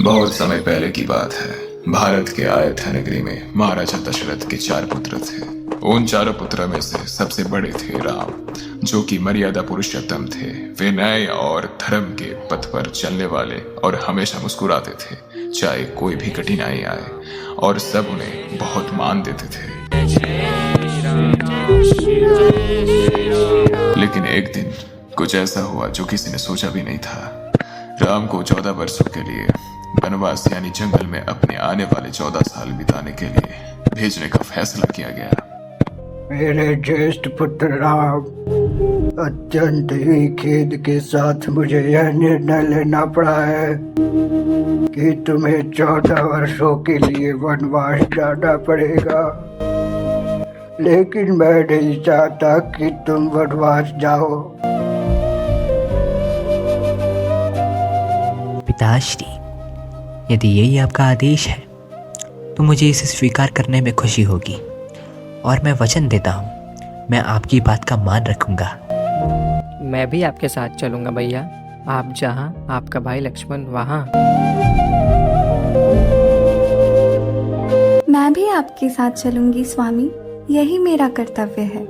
बहुत समय पहले की बात है। भारत के अयोध्या नगरी में महाराजा दशरथ के 4 पुत्र थे। उन चारों पुत्रों में से सबसे बड़े थे राम, जो कि मर्यादा पुरुषोत्तम थे। वे न्याय और धर्म के पथ पर चलने वाले और हमेशा मुस्कुराते थे, चाहे कोई भी कठिनाई आए, और सब उन्हें बहुत मान देते थे। लेकिन एक दिन कुछ ऐसा हुआ जो किसी ने सोचा भी नहीं था। राम को 14 वर्षों के लिए वनवास यानी जंगल में अपने आने वाले 14 साल बिताने के लिए भेजने का फैसला किया गया। मेरे ज्येष्ठ पुत्र राम, अत्यंत ही खेद के साथ मुझे यह निर्णय लेना पड़ा है कि तुम्हें 14 वर्षों के लिए वनवास जाना पड़ेगा। लेकिन मैं नहीं चाहता कि तुम वनवास जाओ। पिताश्री, यदि यही आपका आदेश है तो मुझे इसे स्वीकार करने में खुशी होगी, और मैं वचन देता हूँ मैं आपकी बात का मान रखूंगा। मैं भी आपके साथ चलूंगा भैया। आप जहाँ, आपका भाई लक्ष्मण वहाँ। मैं भी आपके साथ चलूंगी स्वामी, यही मेरा कर्तव्य है।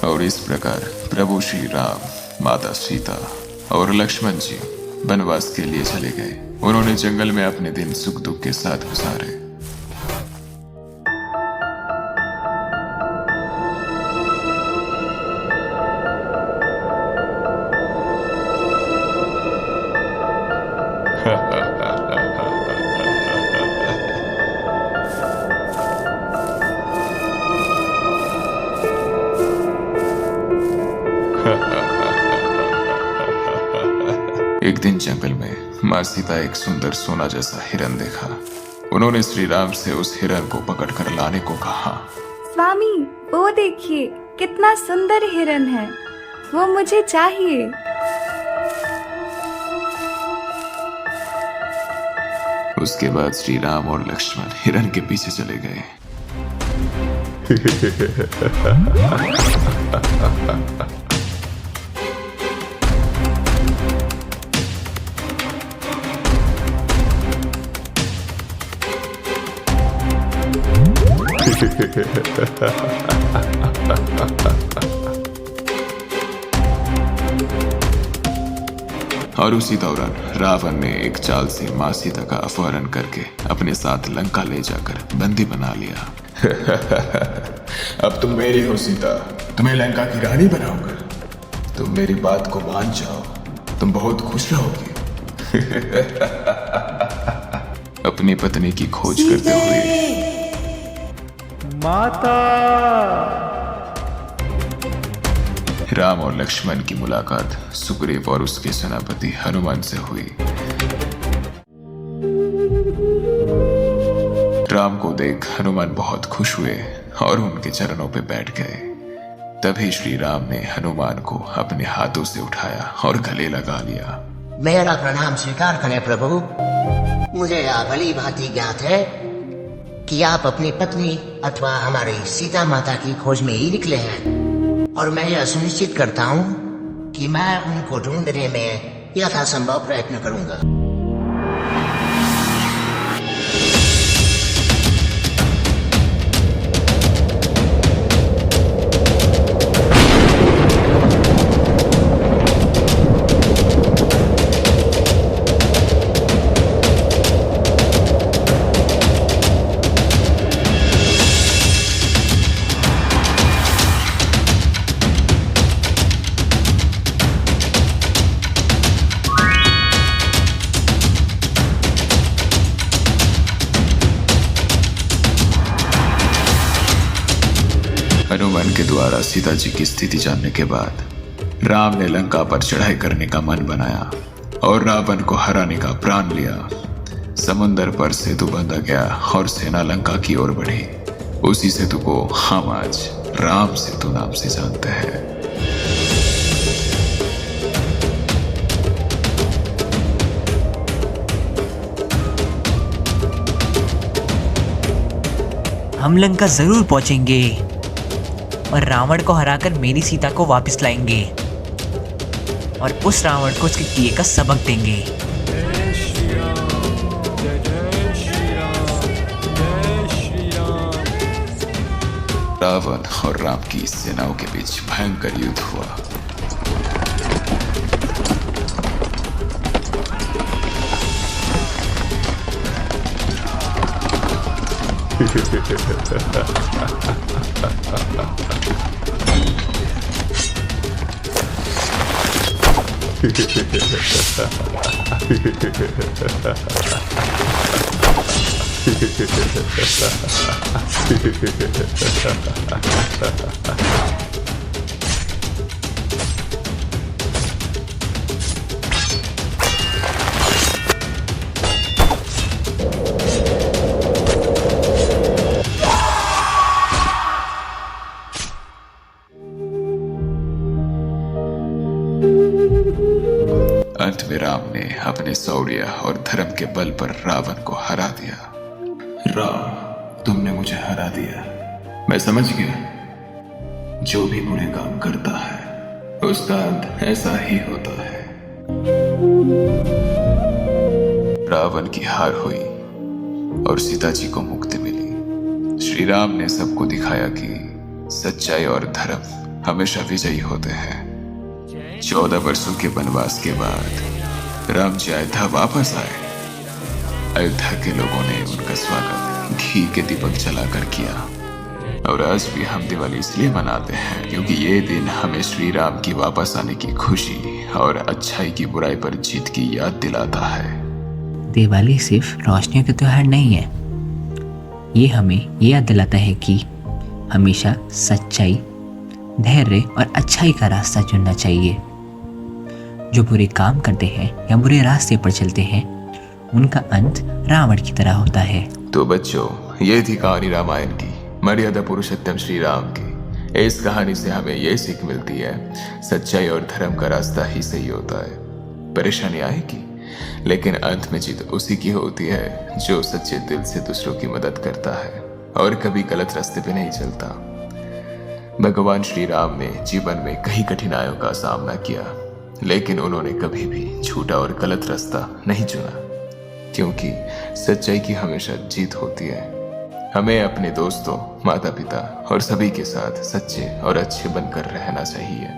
और इस प्रकार प्रभु श्री राम, माता सीता और लक्ष्मण जी वनवास के लिए चले गए। उन्होंने जंगल में अपने दिन सुख दुख के साथ गुजारे। एक दिन जंगल में माँ सीता एक सुंदर सोना जैसा हिरन देखा। उन्होंने श्री राम से उस हिरन को पकड़कर लाने को कहा। स्वामी, वो देखिए कितना सुंदर हिरन है, वो मुझे चाहिए। उसके बाद श्री राम और लक्ष्मण हिरन के पीछे चले गए। और उसी दौरान रावण ने एक चाल से माँ सीता का अपहरण करके अपने साथ लंका ले जाकर बंदी बना लिया। अब तुम मेरी हो सीता, तुम्हें लंका की रानी बनाऊंगा। तुम मेरी बात को मान जाओ, तुम बहुत खुश रहोगी। अपनी पत्नी की खोज करते हुए माता। राम और लक्ष्मण की मुलाकात सुग्रीव और उसके सेनापति हनुमान से हुई। राम को देख हनुमान बहुत खुश हुए और उनके चरणों पे बैठ गए। तभी श्री राम ने हनुमान को अपने हाथों से उठाया और गले लगा लिया। मेरा प्रणाम स्वीकार करें प्रभु। मुझे यह भली भांति ज्ञात है कि आप अपनी पत्नी अथवा हमारी सीता माता की खोज में ही निकले हैं, और मैं यह सुनिश्चित करता हूँ कि मैं उनको ढूंढने में यथासंभव प्रयत्न करूंगा। हनुमान के द्वारा सीता जी की स्थिति जानने के बाद राम ने लंका पर चढ़ाई करने का मन बनाया और रावण को हराने का प्रण लिया। समुंदर पर सेतु बांधा गया और सेना लंका की ओर बढ़ी। उसी सेतु को हम आज राम सेतु नाम से जानते हैं। हम लंका जरूर पहुंचेंगे और रावण को हराकर मेरी सीता को वापस लाएंगे और उस रावण को उसके किए का सबक देंगे। रावण और राम की सेनाओं के बीच भयंकर युद्ध हुआ। अंत में राम ने अपने शौर्य और धर्म के बल पर रावण को हरा दिया। राम, तुमने मुझे हरा दिया। मैं समझ गया, जो भी बुरे काम करता है उसका अंत ऐसा ही होता है। रावण की हार हुई और सीता जी को मुक्ति मिली। श्री राम ने सबको दिखाया कि सच्चाई और धर्म हमेशा विजयी होते हैं। 14 वर्षों के वनवास के बाद राम जी अयोध्या वापस आए। अयोध्या के लोगों ने उनका स्वागत घी के दीपक जलाकर किया और आज भी हम दिवाली इसलिए मनाते हैं क्योंकि ये दिन हमें श्री राम की वापस आने की खुशी और अच्छाई की बुराई पर जीत की याद दिलाता है। दिवाली सिर्फ रोशनियों का त्योहार नहीं है, ये हमें ये याद दिलाता है कि हमेशा सच्चाई, धैर्य और अच्छाई का रास्ता चुनना चाहिए। जो बुरे काम करते हैं या बुरे रास्ते पर चलते हैं उनका अंत रावण की तरह होता है। तो बच्चों, ये थी कहानी रामायण की, मर्यादा पुरुषोत्तम श्री राम की। इस कहानी से हमें ये सीख मिलती है, सच्चाई और धर्म का रास्ता ही सही होता है। परेशानी आएगी लेकिन अंत में जीत उसी की होती है जो सच्चे दिल से दूसरों की मदद करता है और कभी गलत रास्ते पे नहीं चलता। भगवान श्री राम ने जीवन में कई कठिनाइयों का सामना किया लेकिन उन्होंने कभी भी झूठा और गलत रास्ता नहीं चुना क्योंकि सच्चाई की हमेशा जीत होती है। हमें अपने दोस्तों, माता पिता और सभी के साथ सच्चे और अच्छे बनकर रहना चाहिए।